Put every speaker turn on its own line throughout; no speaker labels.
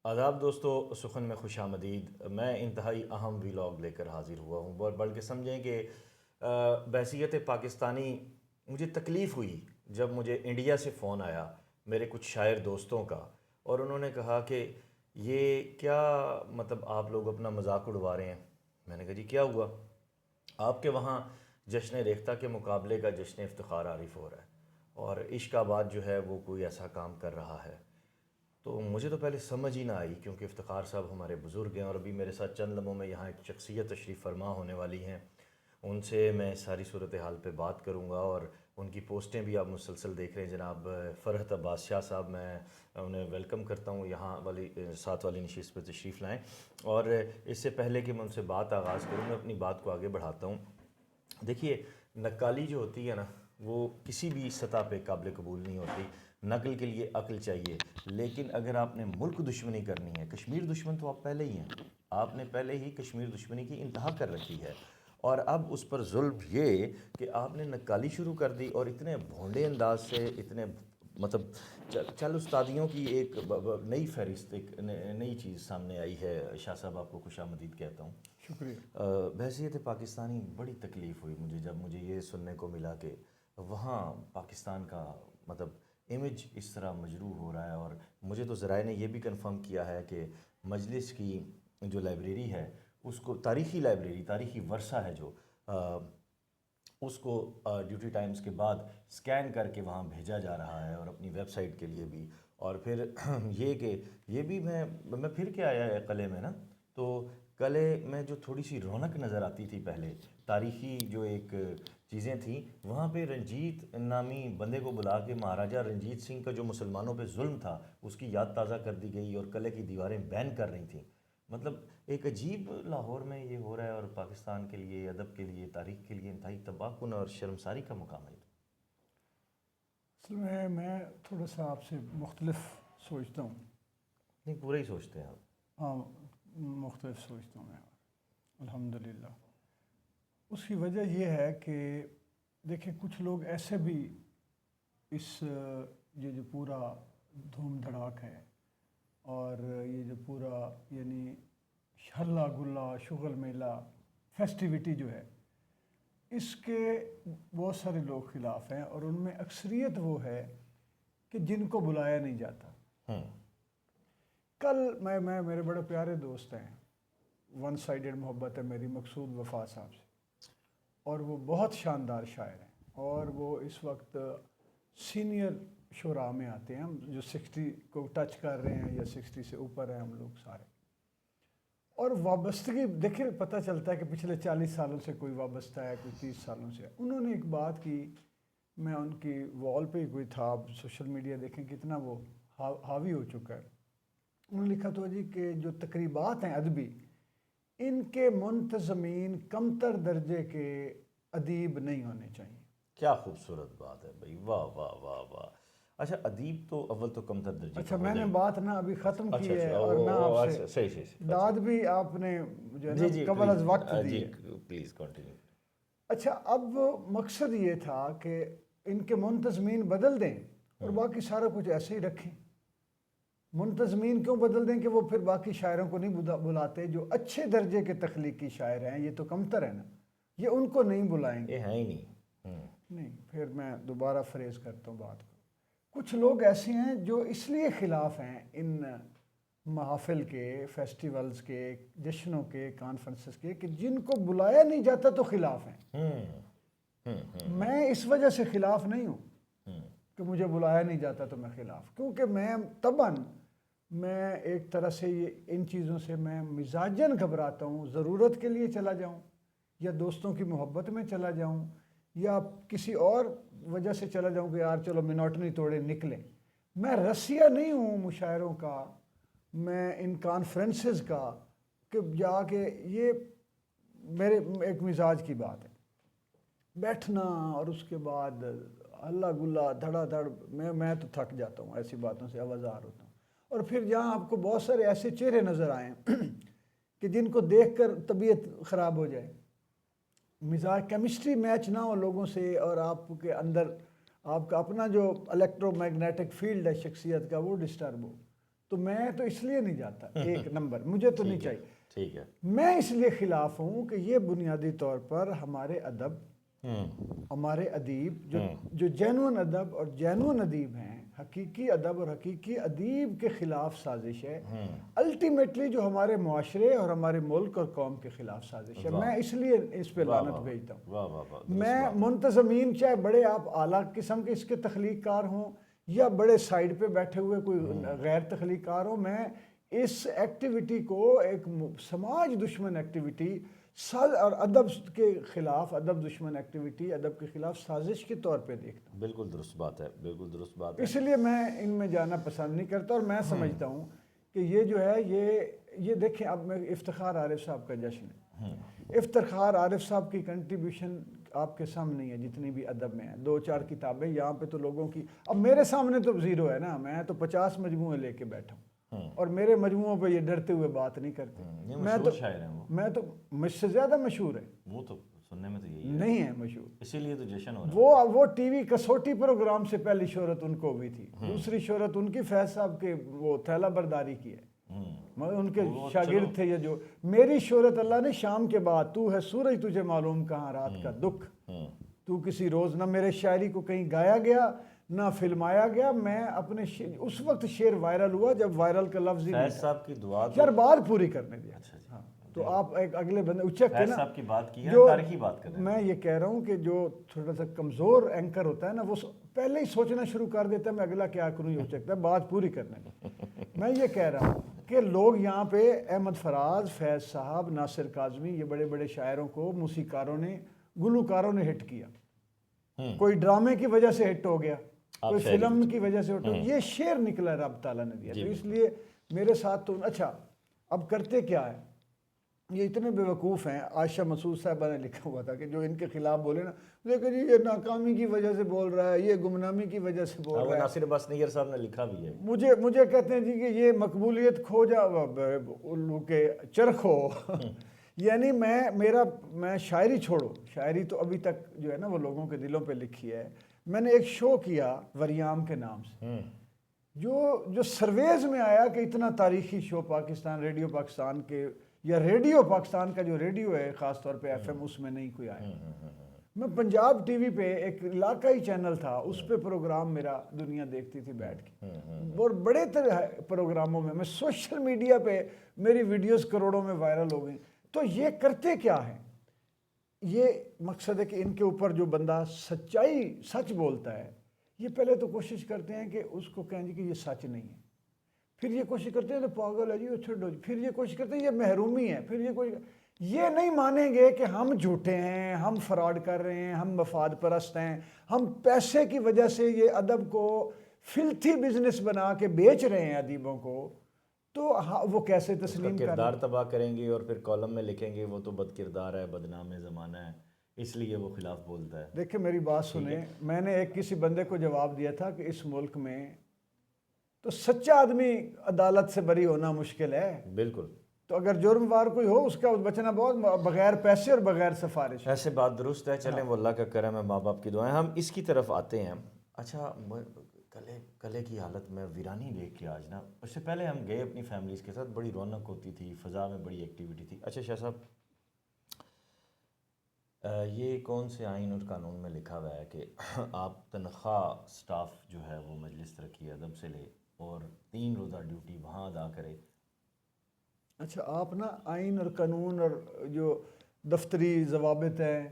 آداب دوستو، سخن میں خوش آمدید۔ میں انتہائی اہم ویلاگ لے کر حاضر ہوا ہوں، بلکہ سمجھیں کہ بحیثیت پاکستانی مجھے تکلیف ہوئی جب مجھے انڈیا سے فون آیا میرے کچھ شاعر دوستوں کا، اور انہوں نے کہا کہ یہ کیا مطلب آپ لوگ اپنا مذاق اڑوا رہے ہیں۔ میں نے کہا جی کیا ہوا؟ آپ کے وہاں جشن ریختہ کے مقابلے کا جشن افتخار عارف ہو رہا ہے، اور عشق آباد جو ہے وہ کوئی ایسا کام کر رہا ہے۔ تو مجھے تو پہلے سمجھ ہی نہ آئی، کیونکہ افتخار صاحب ہمارے بزرگ ہیں، اور ابھی میرے ساتھ چند لمحوں میں یہاں ایک شخصیت تشریف فرما ہونے والی ہیں۔ ان سے میں ساری صورتحال پہ بات کروں گا، اور ان کی پوسٹیں بھی آپ مسلسل دیکھ رہے ہیں۔ جناب فرحت عباس شاہ صاحب، میں انہیں ویلکم کرتا ہوں، یہاں والی ساتھ والی نشست پہ تشریف لائیں۔ اور اس سے پہلے کہ میں ان سے بات آغاز کروں، میں اپنی بات کو آگے بڑھاتا ہوں۔ دیکھیے، نقالی جو ہوتی ہے نا، وہ کسی بھی سطح پہ قابل قبول نہیں ہوتی۔ نقل کے لیے عقل چاہیے، لیکن اگر آپ نے ملک دشمنی کرنی ہے، کشمیر دشمن تو آپ پہلے ہی ہیں، آپ نے پہلے ہی کشمیر دشمنی کی انتہا کر رکھی ہے، اور اب اس پر ظلم یہ کہ آپ نے نقالی شروع کر دی، اور اتنے بھونڈے انداز سے، اتنے مطلب چل استادیوں کی ایک نئی فہرست، ایک نئی چیز سامنے آئی ہے۔ شاہ صاحب، آپ کو خوش آمدید کہتا ہوں۔
شکریہ۔
بحیثیت پاکستانی بڑی تکلیف ہوئی مجھے جب مجھے یہ سننے کو ملا کہ وہاں پاکستان کا مطلب امیج اس طرح مجروح ہو رہا ہے۔ اور مجھے تو ذرائع نے یہ بھی کنفرم کیا ہے کہ مجلس کی جو لائبریری ہے، اس کو تاریخی لائبریری، تاریخی ورثہ ہے جو، اس کو ڈیوٹی ٹائمز کے بعد سکین کر کے وہاں بھیجا جا رہا ہے، اور اپنی ویب سائٹ کے لیے بھی۔ اور پھر یہ کہ یہ بھی میں پھر کے آیا ہے قلعے میں نا، تو قلعے میں جو تھوڑی سی رونق نظر آتی تھی پہلے، تاریخی جو ایک چیزیں تھیں، وہاں پہ رنجیت نامی بندے کو بلا کے مہاراجہ رنجیت سنگھ کا جو مسلمانوں پہ ظلم تھا اس کی یاد تازہ کر دی گئی، اور قلعے کی دیواریں بین کر رہی تھیں۔ مطلب ایک عجیب لاہور میں یہ ہو رہا ہے، اور پاکستان کے لیے، ادب کے لیے، تاریخ کے لیے انتہائی تباہ کن اور شرمساری کا مقام ہے۔
اصل میں تھوڑا سا آپ سے مختلف سوچتا ہوں۔
نہیں، پورا ہی سوچتے ہیں آپ؟
ہاں، مختلف سوچتا ہوں میں، الحمدللہ۔ اس کی وجہ یہ ہے کہ دیکھیں، کچھ لوگ ایسے بھی اس یہ جو پورا دھوم دھڑاک ہے، اور یہ جو پورا یعنی ہلا گلا شغل میلہ فیسٹیوٹی جو ہے، اس کے بہت سارے لوگ خلاف ہیں، اور ان میں اکثریت وہ ہے کہ جن کو بلایا نہیں جاتا۔ کل میں میرے بڑے پیارے دوست ہیں، ون سائیڈڈ محبت ہے میری مقصود وفا صاحب سے، اور وہ بہت شاندار شاعر ہیں، اور وہ اس وقت سینئر شعراء میں آتے ہیں، ہم جو 60 کو ٹچ کر رہے ہیں یا 60 سے اوپر ہیں ہم لوگ سارے۔ اور وابستگی دیکھیں، پتہ چلتا ہے کہ پچھلے 40 سالوں سے کوئی وابستہ ہے، کوئی 30 سالوں سے۔ انہوں نے ایک بات کی، میں ان کی وال پہ ہی کوئی تھا، آپ سوشل میڈیا دیکھیں کتنا وہ حاوی ہو چکا ہے۔ انہوں نے لکھا تو جی کہ جو تقریبات ہیں ادبی، ان کے منتظمین کمتر درجے کے ادیب نہیں ہونے چاہیے۔
کیا خوبصورت بات ہے بھائی، واہ واہ واہ واہ۔ اچھا، ادیب تو اول تو کمتر درجے
اچھا،
کا ہو
میں نے
جائے۔
بات نہ ابھی ختم
اچھا
کی ہے،
اچھا،
اور میں آپ سے
صحیح صحیح صحیح،
داد بھی آپ نے جو ہے نا
جی جی
قبل از وقت
پلیز،
دی
جی
ہے۔
Please continue.
اچھا، اب مقصد یہ تھا کہ ان کے منتظمین بدل دیں اور باقی سارا کچھ ایسے ہی رکھیں۔ منتظمین کیوں بدل دیں کہ وہ پھر باقی شاعروں کو نہیں بلاتے؟ جو اچھے درجے کے تخلیقی شاعر ہیں، یہ تو کمتر ہے نا، یہ ان کو نہیں بلائیں گے۔
یہ ہے ہی نہیں۔
نہیں، پھر میں دوبارہ فریز کرتا ہوں بات کو۔ کچھ لوگ ایسے ہیں جو اس لیے خلاف ہیں ان محافل کے، فیسٹیولز کے، جشنوں کے، کانفرنسز کے، کہ جن کو بلایا نہیں جاتا تو خلاف ہیں۔ میں اس وجہ سے خلاف نہیں ہوں کہ مجھے بلایا نہیں جاتا تو میں خلاف، کیونکہ میں طبعاً میں ایک طرح سے ان چیزوں سے میں مزاجاً گھبراتا ہوں۔ ضرورت کے لیے چلا جاؤں، یا دوستوں کی محبت میں چلا جاؤں، یا کسی اور وجہ سے چلا جاؤں کہ یار چلو مناٹنی توڑے نکلیں، میں رسیہ نہیں ہوں مشاعروں کا، میں ان کانفرنسز کا، کہ جا کے یہ میرے ایک مزاج کی بات ہے بیٹھنا، اور اس کے بعد ہلا گلا دھڑا دھڑ، میں تو تھک جاتا ہوں ایسی باتوں سے، آوازار ہوتا ہوں۔ اور پھر جہاں آپ کو بہت سارے ایسے چہرے نظر آئیں کہ جن کو دیکھ کر طبیعت خراب ہو جائے، مزاج کیمسٹری میچ نہ ہو لوگوں سے، اور آپ کے اندر آپ کا اپنا جو الیکٹرو میگنیٹک فیلڈ ہے شخصیت کا وہ ڈسٹرب ہو، تو میں تو اس لیے نہیں جاتا، ایک نمبر مجھے تو نہیں چاہیے،
ٹھیک ہے،
میں اس لیے خلاف ہوں کہ یہ بنیادی طور پر ہمارے ادب، ہمارے ادیب جو جینون ادب اور جینون ادیب ہیں، حقیقی ادب اور حقیقی ادیب کے خلاف سازش ہے، الٹیمیٹلی جو ہمارے معاشرے اور ہمارے ملک اور قوم کے خلاف سازش ہے۔ میں اس لیے اس پہ لعنت بھیجتا ہوں۔
واہ واہ واہ،
میں منتظمین، چاہے بڑے آپ اعلیٰ قسم کے اس کے تخلیق کار ہوں یا بڑے سائیڈ پہ بیٹھے ہوئے کوئی غیر تخلیق کار ہوں، میں اس ایکٹیویٹی کو ایک سماج دشمن ایکٹیویٹی اور ادب کے خلاف، ادب دشمن ایکٹیویٹی، ادب کے خلاف سازش کے طور پہ دیکھتا ہوں۔
بالکل درست بات ہے، بالکل درست بات ہے۔
اس لیے میں ان میں جانا پسند نہیں کرتا، اور میں سمجھتا ہوں کہ یہ جو ہے یہ دیکھیں، اب میں افتخار عارف صاحب کا جشن ہے، افتخار عارف صاحب کی کنٹریبیوشن آپ کے سامنے ہے، جتنی بھی ادب میں ہے، 2-4 کتابیں یہاں پہ تو لوگوں کی، اب میرے سامنے تو زیرو ہے نا، میں تو 50 مجموعے لے کے بیٹھا ہوں، اور میرے مجموعوں پہ یہ ڈرتے ہوئے بات نہیں کرتے۔ میں تو مجھ سے زیادہ مشہور ہے،
وہ تو سننے میں تو یہی
نہیں ہے مشہور،
اسی لیے تو جشن ہو رہا ہے۔
وہ ٹی وی کسوٹی پروگرام سے پہلی شہرت ان کو ہوئی تھی، دوسری شہرت ان کی فیض صاحب کے وہ تھیلا برداری کی ہے، مگر ان کے شاگرد تھے یہ جو، میری شہرت اللہ نے شام کے بعد، تو ہے سورج تجھے معلوم کہاں رات کا دکھ، تو کسی روز، نہ میرے شاعری کو کہیں گایا گیا نہ فلمایا گیا، میں اپنے اس وقت شعر وائرل ہوا جب وائرل کا لفظ ہی نہیں
فیض صاحب کی دعا
یار بات پوری کرنے دیا۔ ہاں تو آپ ایک اگلے بندے اچھا
فیض صاحب کی بات کی ہے، تاریخی بات کر رہے ہیں۔
میں یہ کہہ رہا ہوں کہ جو تھوڑا سا کمزور اینکر ہوتا ہے نا، وہ پہلے ہی سوچنا شروع کر دیتا ہے میں اگلا کیا کروں، یہ ہو سکتا ہے بات پوری کرنے میں۔ میں یہ کہہ رہا ہوں کہ لوگ یہاں پہ احمد فراز، فیض صاحب، ناصر کاظمی، یہ بڑے بڑے شاعروں کو موسیقاروں نے، گلوکاروں نے ہٹ کیا، کوئی ڈرامے کی وجہ سے ہٹ ہو گیا، کوئی فلم کی وجہ سے ہٹ ہو گیا، یہ شعر نکلا رب تعالیٰ نے دیا، تو اس لیے میرے ساتھ تو اچھا اب کرتے کیا ہے، یہ اتنے بے وقوف ہیں۔ عائشہ مسعود صاحبہ نے لکھا ہوا تھا کہ جو ان کے خلاف بولے نا، لیکن جی یہ ناکامی کی وجہ سے بول رہا ہے، یہ گمنامی کی وجہ سے بول رہا ہے۔
ناصر عباس نیگر صاحب نے لکھا بھی ہے،
مجھے کہتے ہیں جی کہ یہ مقبولیت کھو جا الو کے چرخ ہو، یعنی میں شاعری چھوڑو، شاعری تو ابھی تک جو ہے نا وہ لوگوں کے دلوں پہ لکھی ہے۔ میں نے ایک شو کیا وریام کے نام سے، جو سرویز میں آیا کہ اتنا تاریخی شو پاکستان، ریڈیو پاکستان کے، یا ریڈیو پاکستان کا جو ریڈیو ہے خاص طور پہ ایف ایم، اس میں نہیں کوئی آیا۔ میں پنجاب ٹی وی پہ ایک علاقائی چینل تھا، اس پہ پروگرام میرا دنیا دیکھتی تھی بیٹھ کے، اور بڑے پروگراموں میں سوشل میڈیا پہ میری ویڈیوز کروڑوں میں وائرل ہو گئی۔ تو یہ کرتے کیا ہیں، یہ مقصد ہے کہ ان کے اوپر جو بندہ سچ بولتا ہے، یہ پہلے تو کوشش کرتے ہیں کہ اس کو کہیں جی کہ یہ سچ نہیں ہے، پھر یہ کوشش کرتے ہیں تو پاگل ہے جی، چھوڑو، پھر یہ کوشش کرتے ہیں یہ محرومی ہے، پھر یہ نہیں مانیں گے کہ ہم جھوٹے ہیں، ہم فراڈ کر رہے ہیں، ہم مفاد پرست ہیں، ہم پیسے کی وجہ سے یہ ادب کو فلتھی بزنس بنا کے بیچ رہے ہیں ادیبوں کو، تو وہ کیسے تسلیم کر
کردار تباہ کریں گے اور پھر کالم میں لکھیں گے وہ تو بد کردار ہے، بدنام زمانہ ہے، اس لیے وہ خلاف بولتا ہے۔
دیکھیں میری بات سنیں، میں نے ایک کسی بندے کو جواب دیا تھا کہ اس ملک میں تو سچا آدمی عدالت سے بری ہونا مشکل ہے،
بالکل،
تو اگر جرم وار کوئی ہو اس کا بچنا بہت بغیر پیسے اور بغیر سفارش۔
ایسے بات درست ہے، چلیں وہ اللہ کا کرم ہے، ماں باپ کی دعائیں۔ ہم اس کی طرف آتے ہیں۔ اچھا، کلے کی حالت میں ویرانی دیکھ کے آج نا، اس سے پہلے ہم گئے اپنی فیملیز کے ساتھ، بڑی رونق ہوتی تھی، فضا میں بڑی ایکٹیویٹی تھی۔ اچھا شاہ صاحب، یہ کون سے آئین اور قانون میں لکھا ہوا ہے کہ آپ تنخواہ سٹاف جو ہے وہ مجلس ترقی ادب سے لے اور 3 روزہ ڈیوٹی وہاں ادا کرے؟
اچھا، آپ نا آئین اور قانون اور جو دفتری ضوابط ہیں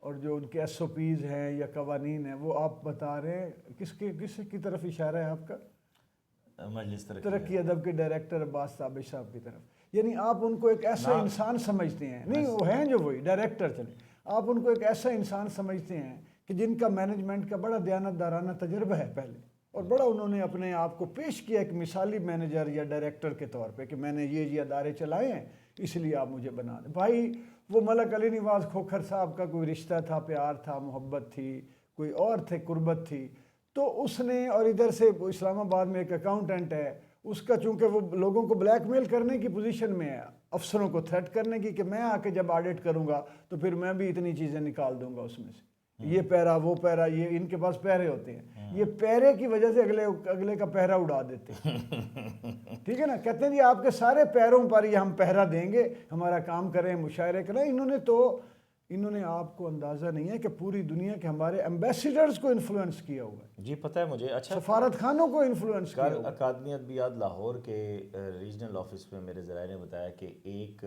اور جو ان کے ایس او پیز ہیں یا قوانین ہیں، وہ آپ بتا رہے ہیں کس کی طرف اشارہ ہے آپ کا؟
مجلس
ترقی ادب کے ڈائریکٹر عباس تابش صاحب کی طرف، یعنی آپ ان کو ایک ایسا انسان سمجھتے ہیں، نہیں وہ ہیں جو وہی ڈائریکٹر، چلیں آپ ان کو ایک ایسا انسان سمجھتے ہیں کہ جن کا مینجمنٹ کا بڑا دیانتدارانہ تجربہ ہے پہلے، اور بڑا انہوں نے اپنے آپ کو پیش کیا ایک مثالی مینیجر یا ڈائریکٹر کے طور پہ کہ میں نے یہ ادارے چلائے ہیں اس لیے آپ مجھے بنا دیں۔ بھائی وہ ملک علی نواز کھوکھر صاحب کا کوئی رشتہ تھا، پیار تھا، محبت تھی، کوئی اور تھے، قربت تھی، تو اس نے، اور ادھر سے اسلام آباد میں ایک اکاؤنٹنٹ ہے، اس کا چونکہ وہ لوگوں کو بلیک میل کرنے کی پوزیشن میں ہے، افسروں کو تھریٹ کرنے کی کہ میں آ کے جب آڈٹ کروں گا تو پھر میں بھی اتنی چیزیں نکال دوں گا اس میں سے، یہ پیرا وہ پیرا، یہ ان کے پاس پیرے ہوتے ہیں، یہ پیرے کی وجہ سے اگلے کا پہرا اڑا دیتے ہیں ٹھیک ہے نا، کہتے ہیں جی آپ کے سارے پیروں پر یہ ہم پہرا دیں گے، ہمارا کام کریں، مشاعرے کریں۔ انہوں نے آپ کو اندازہ نہیں ہے کہ پوری دنیا کے ہمارے ایمبیسیڈرز کو انفلوئنس کیا ہوا ہے،
جی پتہ ہے مجھے۔ اچھا،
سفارت خانوں کو انفلوئنس کیا
کل
ہوا ہے۔
اکادمی ادبیات لاہور کے ریجنل آفس میں میرے ذرائع نے بتایا کہ ایک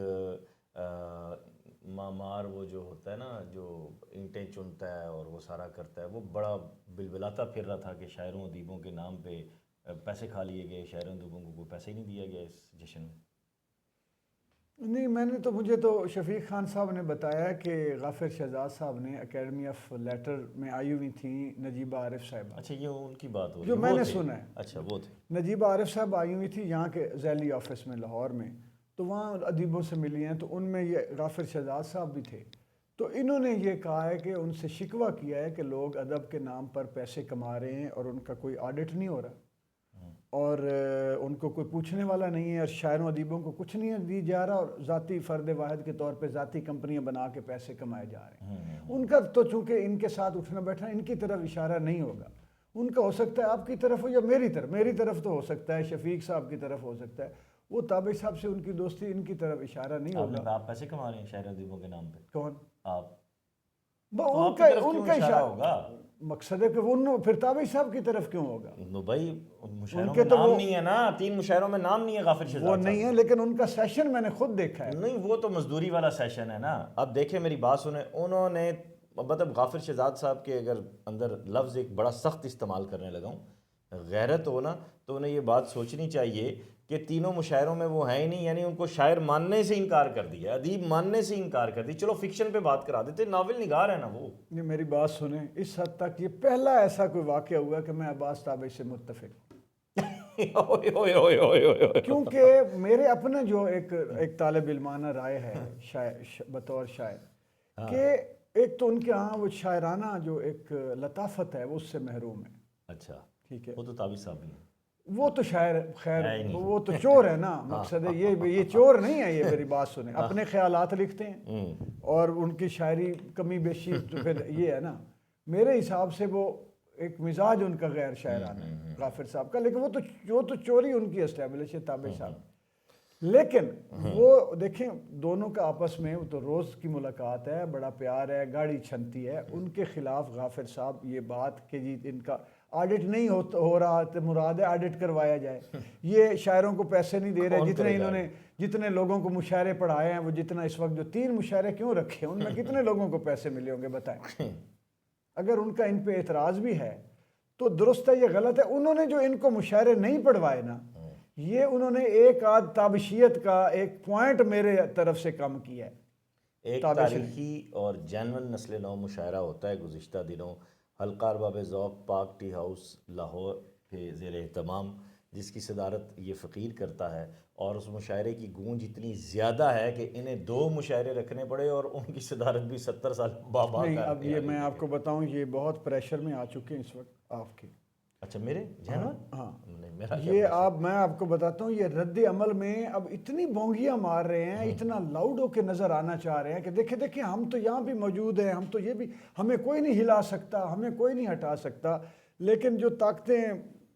معمار وہ جو ہوتا ہے نا، جو اینٹیں چنتا ہے اور وہ سارا کرتا ہے، وہ بڑا بلبلاتا پھر رہا تھا کہ شاعروں ادیبوں کے نام پہ پیسے کھا لیے گئے، شاعروں ادیبوں کو کوئی پیسے ہی نہیں دیا گیا اس جشن میں۔
نہیں، مجھے تو شفیق خان صاحب نے بتایا کہ غافر شہزاد صاحب نے اکیڈمی آف لیٹر میں آئی ہوئی تھیں نجیبہ عارف صاحبہ،
اچھا یہ ان کی بات ہو رہی
جو
ہے،
میں
وہ
نے
تھے۔
سنا ہے۔
اچھا وہ تھے۔
نجیبہ عارف صاحب آئی ہوئی تھی یہاں کے ذیلی آفس میں لاہور میں، تو وہاں ادیبوں سے ملی ہیں، تو ان میں یہ غافر شہزاد صاحب بھی تھے۔ تو انہوں نے یہ کہا ہے کہ ان سے شکوہ کیا ہے کہ لوگ ادب کے نام پر پیسے کما رہے ہیں اور ان کا کوئی آڈٹ نہیں ہو رہا، اور ان کو کوئی پوچھنے والا نہیں ہے، اور شاعروں ادیبوں کو کچھ نہیں دی جا رہا، اور ذاتی فرد واحد کے طور پہ ذاتی کمپنیاں بنا کے پیسے کمائے جا رہے ہیں۔ ان کا تو چونکہ ان کے ساتھ اٹھنا بیٹھنا ان کی طرف اشارہ نہیں ہوگا، ان کا ہو سکتا ہے آپ کی طرف ہو یا میری طرف تو ہو سکتا ہے، شفیق صاحب کی طرف ہو سکتا ہے، وہ تابع صاحب سے ان کی دوستی ان کی طرف اشارہ نہیں ہوگا۔
آپ پیسے کما رہے ہیں شاعر ادیبوں کے نام پہ؟
کون؟
آپ
ان کا اشارہ ہوگا، مقصد ہے کہ وہ پھر تابع صاحب کی طرف کیوں ہوگا؟
بھائی مشاعروں میں نام نہیں ہے نا، 3 مشاعروں میں نام نہیں ہے غافر شہزاد
وہ نہیں ہے، لیکن ان کا سیشن میں نے خود دیکھا ہے۔
نہیں، وہ تو مزدوری والا سیشن ہے نا۔ اب دیکھیں میری بات سنیں، انہوں نے مطلب غافر شہزاد صاحب کے اگر اندر لفظ ایک بڑا سخت استعمال کرنے لگا ہوں، غیرت ہو نا، تو انہیں یہ بات سوچنی چاہیے کہ تینوں مشاعروں میں وہ ہیں ہی نہیں، یعنی ان کو شاعر ماننے سے انکار کر دیا، ادیب ماننے سے انکار کر دی۔ چلو فکشن پہ بات کرا دیتے، ناول نگار ہے نا وہ۔
یہ میری بات سنیں، اس حد تک یہ پہلا ایسا کوئی واقعہ ہوا کہ میں عباس تابع سے متفق ہوں، کیونکہ میرے اپنے جو ایک طالب علمانہ رائے ہے بطور شاعر، کہ ایک تو ان کے ہاں وہ شاعرانہ جو ایک لطافت ہے وہ اس سے محروم ہے۔
اچھا
ٹھیک ہے،
وہ تو تابع صاحب بھی ہیں۔
وہ تو شاعر خیر وہ تو چور ہے نا، مقصد ہے یہ چور نہیں ہے، یہ میری بات سنیں، اپنے خیالات لکھتے ہیں اور ان کی شاعری کمی بیشی تو پھر یہ ہے نا، میرے حساب سے وہ ایک مزاج ان کا غیر شاعرانہ ہے غافر صاحب کا، لیکن وہ تو چوری ان کی اسٹیبلش ہے تابع صاحب۔ لیکن وہ دیکھیں دونوں کا آپس میں تو روز کی ملاقات ہے، بڑا پیار ہے، گاڑی چھنتی ہے، ان کے خلاف غافر صاحب یہ بات کہ جی ان کا آڈٹ نہیں ہو رہا، تو مراد ہے آڈٹ کروایا جائے، یہ شاعروں کو پیسے نہیں دے رہے، جتنے انہوں نے جتنے لوگوں کو مشاعرے پڑھائے ہیں، وہ جتنا اس وقت جو 3 مشاعرے کیوں رکھے ہیں ان میں کتنے لوگوں کو پیسے ملے ہوں گے بتائیں؟ اگر ان کا ان پہ اعتراض بھی ہے تو درست ہے، یہ غلط ہے۔ انہوں نے جو ان کو مشاعرے نہیں پڑھوائے نا، یہ انہوں نے ایک آدھ تابشیت کا ایک پوائنٹ میرے طرف سے کم کیا ہے۔
ایک تاریخی اور جینون نسل نو مشاعرہ ہوتا ہے گزشتہ دنوں حلقہ ارباب ذوق پاک ٹی ہاؤس لاہور کے زیر اہتمام، جس کی صدارت یہ فقیر کرتا ہے، اور اس مشاعرے کی گونج اتنی زیادہ ہے کہ انہیں 2 مشاعرے رکھنے پڑے، اور ان کی صدارت بھی 70 سال بابا
نہیں،
کا۔
اب یہ میں آپ کو بتاؤں، یہ بہت پریشر میں آ چکے ہیں اس وقت آپ کے۔
اچھا میرے جینون؟
ہاں،
نہیں میرا
یہ میں آپ کو بتاتا ہوں، یہ رد عمل میں اب اتنی بونگیاں مار رہے ہیں، اتنا لاؤڈ ہو کے نظر آنا چاہ رہے ہیں کہ دیکھیں ہم تو یہاں بھی موجود ہیں، ہم تو یہ بھی، ہمیں کوئی نہیں ہلا سکتا، ہمیں کوئی نہیں ہٹا سکتا، لیکن جو طاقتیں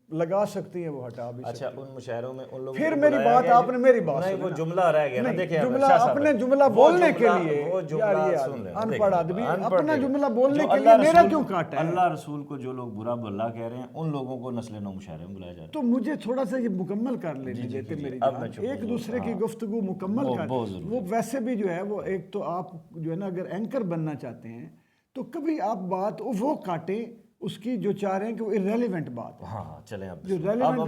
لگا سکتی ہیں وہ ہٹا بھی سکتی ہیں۔
اچھا ان مشاعروں میں ان لوگوں
پھر میری بات آپ نے میری بات
نہیں،
سنی
وہ
نا،
جملہ رہ گیا نا، دیکھیں
جملہ اپنے جملہ بولنے کے لیے،
وہ
یار
جملہ
یہ
سن لیں،
ان پڑھ آدمی اپنا جملہ
جو
بولنے کے لیے
اللہ
میرا
رسول
کیوں کاٹا ہے؟
اللہ رسول کو جو لوگ برا بھلا کہہ رہے ہیں ان لوگوں کو نسل نو مشاعرے میں بلایا جا رہا ہے۔
تو مجھے تھوڑا سا یہ مکمل کر لینے دیتے میری جان، ایک دوسرے کی گفتگو مکمل کر، وہ ویسے بھی جو ہے وہ ایک تو آپ جو ہے نا اگر اینکر بننا چاہتے ہیں تو کبھی آپ بات وہ کاٹیں اس کی جو چاہ رہے ہیں کہ وہ irrelevant بات ہے۔
ہاں چلیں اب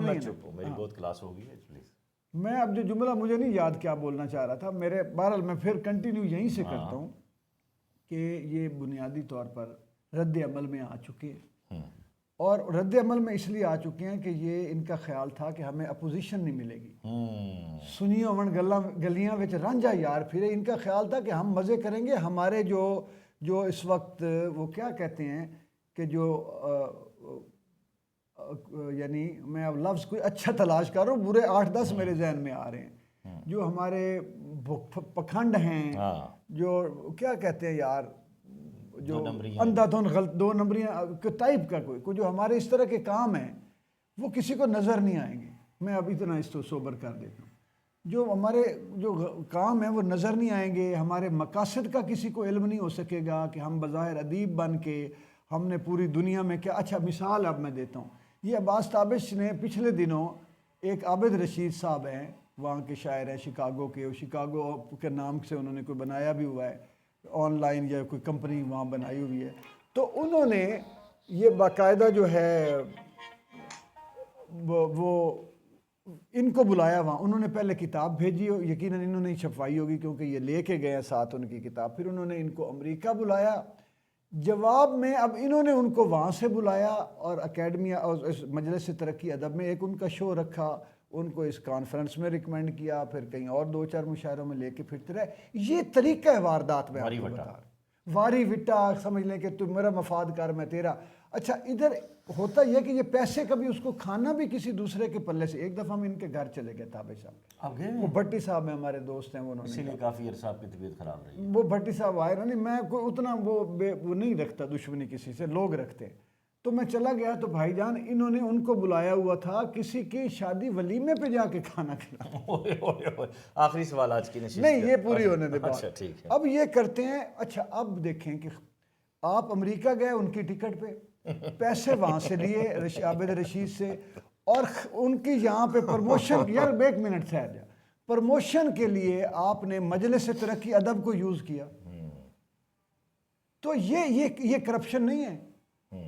میں چپ ہوں، میری بہت کلاس ہو گئی ہے پلیز۔
میں اب جو جملہ مجھے نہیں یاد کیا بولنا چاہ رہا تھا، میرے بہرحال میں پھر کنٹینیو یہیں سے کرتا ہوں کہ یہ بنیادی طور پر رد عمل میں آ چکے ہیں، اور رد عمل میں اس لیے آ چکے ہیں کہ یہ ان کا خیال تھا کہ ہمیں اپوزیشن نہیں ملے گی، سنیو من گلیاں وچ رانجھا یار پھرے، ان کا خیال تھا کہ ہم مزے کریں گے، ہمارے جو اس وقت وہ کیا کہتے ہیں کہ جو یعنی میں اب لفظ کوئی اچھا تلاش کر رہا ہوں، برے 8-10 میرے ذہن میں آ رہے ہیں، جو ہمارے پکھنڈ ہیں، جو کیا کہتے ہیں یار، جو اندھا دھند غلط 2 نمبریاں ٹائپ کا کوئی جو ہمارے اس طرح کے کام ہیں وہ کسی کو نظر نہیں آئیں گے. میں اب اتنا اس کو سوبر کر دیتا ہوں. جو ہمارے جو کام ہیں وہ نظر نہیں آئیں گے. ہمارے مقاصد کا کسی کو علم نہیں ہو سکے گا کہ ہم بظاہر ادیب بن کے ہم نے پوری دنیا میں کیا. اچھا مثال اب میں دیتا ہوں. یہ عباس تابش نے پچھلے دنوں ایک عابد رشید صاحب ہیں وہاں کے شاعر ہیں شکاگو کے, شکاگو کے نام سے انہوں نے کوئی بنایا بھی ہوا ہے آن لائن یا کوئی کمپنی وہاں بنائی ہوئی ہے. تو انہوں نے یہ باقاعدہ جو ہے وہ ان کو بلایا وہاں. انہوں نے پہلے کتاب بھیجی ہو, یقیناً انہوں نے چھپوائی ہوگی کیونکہ یہ لے کے گئے ہیں ساتھ ان کی کتاب. پھر انہوں نے ان کو امریکہ بلایا. جواب میں اب انہوں نے ان کو وہاں سے بلایا اور اکیڈمیا اور مجلس ترقی ادب میں ایک ان کا شو رکھا, ان کو اس کانفرنس میں ریکمینڈ کیا, پھر کہیں اور 2-4 مشاعروں میں لے کے پھرتے رہے. یہ طریقہ ہے واردات میں آپ کو بتا رہا. واری وٹا سمجھ لیں کہ تو میرا مفاد کر میں تیرا. اچھا ادھر ہوتا یہ کہ یہ پیسے کبھی اس کو کھانا بھی کسی دوسرے کے پلے سے. ایک دفعہ ہم ان کے گھر چلے گئے تابش صاحب,
آپ گئے
وہ بھٹی صاحب ہیں ہمارے دوست ہیں, انہوں
اسی لیے کافی عرصہ آپ کی طبیعت خراب رہی.
وہ بھٹی صاحب آئے نہیں, میں کوئی اتنا وہ نہیں رکھتا دشمنی کسی سے, لوگ رکھتے. تو میں چلا گیا تو بھائی جان انہوں نے ان کو بلایا ہوا تھا کسی کی شادی ولیمے پہ جا کے کھانا کھلانا.
آخری سوال آج کی نشست
نہیں یہ پوری ہونے دے
اچھا ٹھیک ہے.
اب یہ کرتے ہیں. اچھا اب دیکھیں کہ آپ امریکہ گئے ان کی ٹکٹ پہ, پیسے وہاں سے لیے عابد رشید سے, اور ان کی یہاں پہ پروموشن. یار ایک منٹ سے پروموشن کے لیے آپ نے مجلس ترقی ادب کو یوز کیا. تو یہ کرپشن نہیں ہے.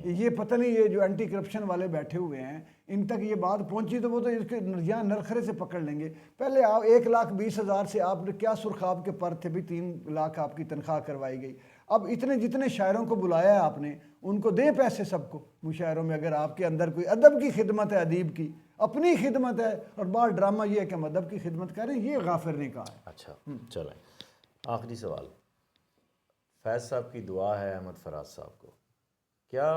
یہ پتہ نہیں یہ جو اینٹی کرپشن والے بیٹھے ہوئے ہیں ان تک یہ بات پہنچی تو وہ تو اس کے یہاں نرخرے سے پکڑ لیں گے. پہلے آپ 1,20,000 سے آپ نے کیا سرخاب کے پر تھے بھی 3 لاکھ آپ کی تنخواہ کروائی گئی. اب اتنے جتنے شاعروں کو بلایا ہے آپ نے ان کو دیں پیسے سب کو مشاعروں میں. اگر آپ کے اندر کوئی ادب کی خدمت ہے, ادیب کی اپنی خدمت ہے, اور بار ڈرامہ یہ ہے کہ ہم ادب کی خدمت کریں, یہ غافر نے کہا ہے.
اچھا چلیں آخری سوال. فیض صاحب کی دعا ہے احمد فراز صاحب کو, کیا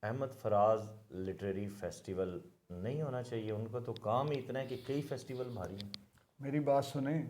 احمد فراز لٹریری فیسٹیول نہیں ہونا چاہیے؟ ان کا تو کام ہی اتنا ہے کہ کئی فیسٹیول بھاری ہیں.
میری بات سنیں,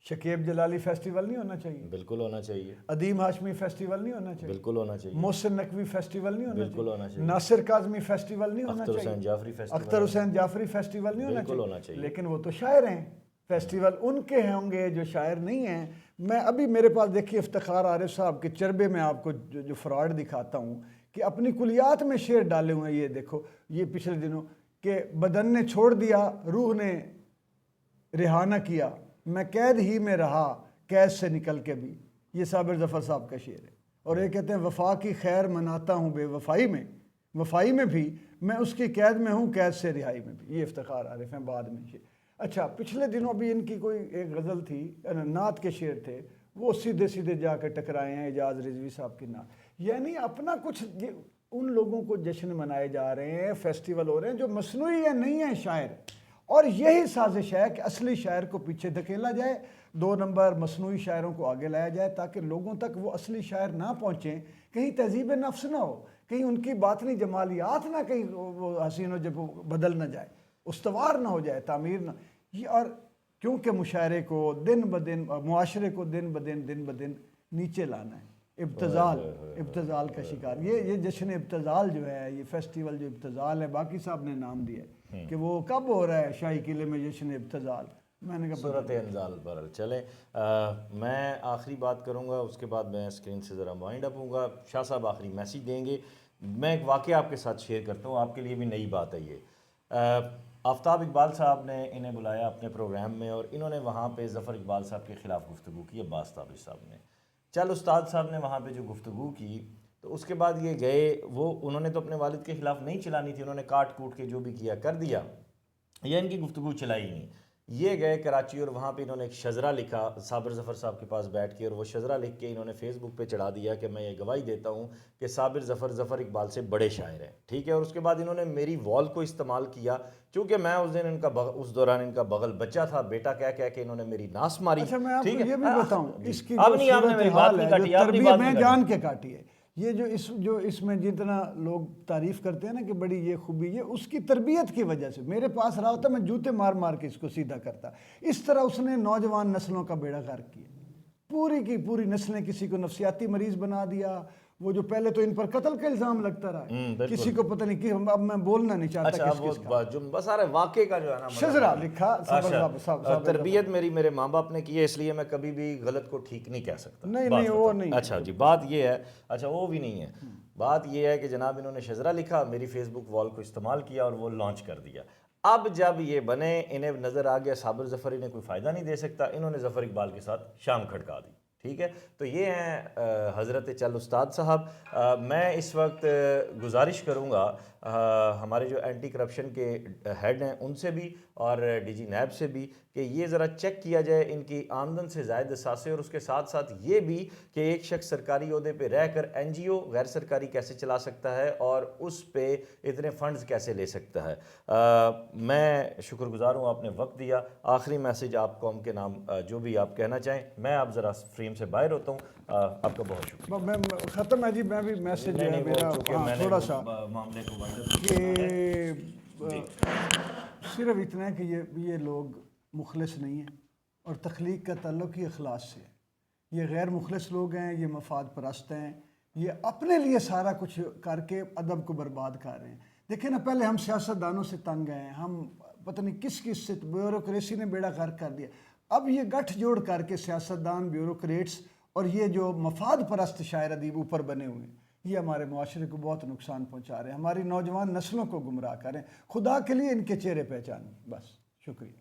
شکیب جلالی فیسٹیول نہیں ہونا چاہیے؟
بالکل ہونا چاہیے.
ادیم ہاشمی فیسٹیول نہیں ہونا چاہیے؟
بالکل ہونا چاہیے.
محسن نقوی فیسٹیول نہیں ہونا چاہیے؟
بالکل ہونا چاہیے.
ناصر کاظمی فیسٹیول نہیں ہونا
اختر
چاہیے؟
حسین جعفری فیسٹیول
اختر حسین جعفری فیسٹیول نہیں
بالکل ہونا چاہیے.
لیکن وہ تو شاعر ہیں, فیسٹیول ان کے ہوں گے جو شاعر نہیں ہیں. میں ابھی میرے پاس دیکھیے افتخار عارف صاحب کے چربے میں آپ کو جو فراڈ دکھاتا ہوں کہ اپنی کلیات میں شعر ڈالے ہوئے ہیں. یہ دیکھو یہ پچھلے دنوں کہ بدن نے چھوڑ دیا روح نے رہا نہ کیا, میں قید ہی میں رہا قید سے نکل کے بھی. یہ صابر ظفر صاحب کا شعر ہے. اور یہ کہتے ہیں وفا کی خیر مناتا ہوں بے وفائی میں, وفائی میں بھی میں اس کی قید میں ہوں قید سے رہائی میں بھی. یہ افتخار عارف ہیں بعد میں. اچھا پچھلے دنوں بھی ان کی کوئی ایک غزل تھی, نعت کے شعر تھے, وہ سیدھے سیدھے جا کے ٹکرائے ہیں اعجاز رضوی صاحب کی نعت. یعنی اپنا کچھ ان لوگوں کو جشن منائے جا رہے ہیں, فیسٹیول ہو رہے ہیں جو مصنوعی ہیں, نہیں ہیں شاعر. اور یہی سازش ہے کہ اصلی شاعر کو پیچھے دھکیلا جائے, 2 نمبر مصنوعی شاعروں کو آگے لایا جائے تاکہ لوگوں تک وہ اصلی شاعر نہ پہنچیں, کہیں تہذیب نفس نہ ہو, کہیں ان کی باطنی جمالیات نہ کہیں وہ حسین و جب بدل نہ جائے, استوار نہ ہو جائے, تعمیر نہ. یہ اور کیونکہ مشاعرے کو دن بدن, معاشرے کو دن بدن نیچے لانا ہے. ابتذال کا شکار. یہ جشن ابتذال جو ہے, یہ فیسٹیول جو ابتذال ہے, باقی صاحب نے نام دیا ہے کہ وہ کب ہو رہا ہے شاہی قلعے میں جشن ابتذال. میں نے کہا
صورت انزال پر چلیں. میں آخری بات کروں گا, اس کے بعد میں اسکرین سے ذرا وائنڈ اپ ہوں گا. شاہ صاحب آخری میسیج دیں گے. میں ایک واقعہ آپ کے ساتھ شیئر کرتا ہوں, آپ کے لیے بھی نئی بات ہے یہ. آفتاب اقبال صاحب نے انہیں بلایا اپنے پروگرام میں, اور انہوں نے وہاں پہ ظفر اقبال صاحب کے خلاف گفتگو کی. عباس تابش صاحب نے, چل استاد صاحب نے وہاں پہ جو گفتگو کی, تو اس کے بعد یہ گئے, وہ انہوں نے تو اپنے والد کے خلاف نہیں چلانی تھی, انہوں نے کاٹ کوٹ کے جو بھی کیا کر دیا, یہ ان کی گفتگو چلائی نہیں. یہ گئے کراچی اور وہاں پہ انہوں نے ایک شذرہ لکھا صابر ظفر صاحب کے پاس بیٹھ کے, اور وہ شذرہ لکھ کے انہوں نے فیس بک پہ چڑھا دیا کہ میں یہ گواہی دیتا ہوں کہ صابر ظفر اقبال سے بڑے شاعر ہیں. ٹھیک ہے. اور اس کے بعد انہوں نے میری وال کو استعمال کیا, چونکہ میں اس دن اس دوران ان کا بغل بچہ تھا, بیٹا کہہ کے انہوں نے میری ناس ماری.
اچھا میں آپ کو یہ بھی بتاؤں, اس کی
اب نہیں, آپ نے میری بات نہیں کاٹی, آپ نے بات
میں جان کے کاٹی ہے. یہ جو اس میں جتنا لوگ تعریف کرتے ہیں نا کہ بڑی یہ خوبی, یہ اس کی تربیت کی وجہ سے. میرے پاس رہا ہوتا میں جوتے مار مار کے اس کو سیدھا کرتا. اس طرح اس نے نوجوان نسلوں کا بیڑا غرق کیا. پوری کی پوری نسلیں، کسی کو نفسیاتی مریض بنا دیا. وہ جو پہلے تو ان پر قتل کا الزام لگتا رہا، کسی کو پتہ نہیں کہ اب میں بولنا نہیں چاہتا
اچھا
کس
وہ جو بس سارے واقعے کا جو ہے نا
شجرا لکھا.
تربیت میرے ماں باپ نے کی ہے، اس لیے میں کبھی بھی غلط کو ٹھیک نہیں کہہ سکتا.
نہیں وہ نہیں.
اچھا جی بات یہ ہے، اچھا وہ بھی نہیں ہے. بات یہ ہے کہ جناب انہوں نے شجرا لکھا، میری فیس بک وال کو استعمال کیا اور وہ لانچ کر دیا. اب جب یہ بنے، انہیں نظر آ گیا صابر ظفر انہیں کوئی فائدہ نہیں دے سکتا، انہوں نے ظفر اقبال کے ساتھ شام کھڑکا دی. ٹھیک ہے، تو یہ ہیں حضرت چل استاد صاحب. میں اس وقت گزارش کروں گا ہمارے جو اینٹی کرپشن کے ہیڈ ہیں ان سے بھی اور ڈی جی نیب سے بھی کہ یہ ذرا چیک کیا جائے ان کی آمدن سے زائد اثاثے، اور اس کے ساتھ ساتھ یہ بھی کہ ایک شخص سرکاری عہدے پہ رہ کر این جی او غیر سرکاری کیسے چلا سکتا ہے اور اس پہ اتنے فنڈز کیسے لے سکتا ہے. میں شکر گزار ہوں آپ نے وقت دیا. آخری میسیج آپ قوم کے نام جو بھی آپ کہنا چاہیں. میں آپ ذرا فریم سے باہر ہوتا ہوں. آپ کا بہت شکریہ.
میں ختم ہے جی. میں بھی میسیج جو ہے میرا تھوڑا سا
معاملے کو
کہ صرف اتنا ہے کہ یہ لوگ مخلص نہیں ہیں اور تخلیق کا تعلق ہی اخلاص سے ہے. یہ غیر مخلص لوگ ہیں، یہ مفاد پرست ہیں، یہ اپنے لیے سارا کچھ کر کے ادب کو برباد کر رہے ہیں. دیکھیں نا، پہلے ہم سیاستدانوں سے تنگ ہیں، ہم پتہ نہیں کس کس سے بیوروکریسی نے بیڑا غرق کر دیا. اب یہ گٹھ جوڑ کر کے سیاستدان، بیوروکریٹس اور یہ جو مفاد پرست شاعر ادیب اوپر بنے ہوئے ہیں، یہ ہمارے معاشرے کو بہت نقصان پہنچا رہے ہیں، ہماری نوجوان نسلوں کو گمراہ کریں. خدا کے لیے ان کے چہرے پہچانیں. بس شکریہ.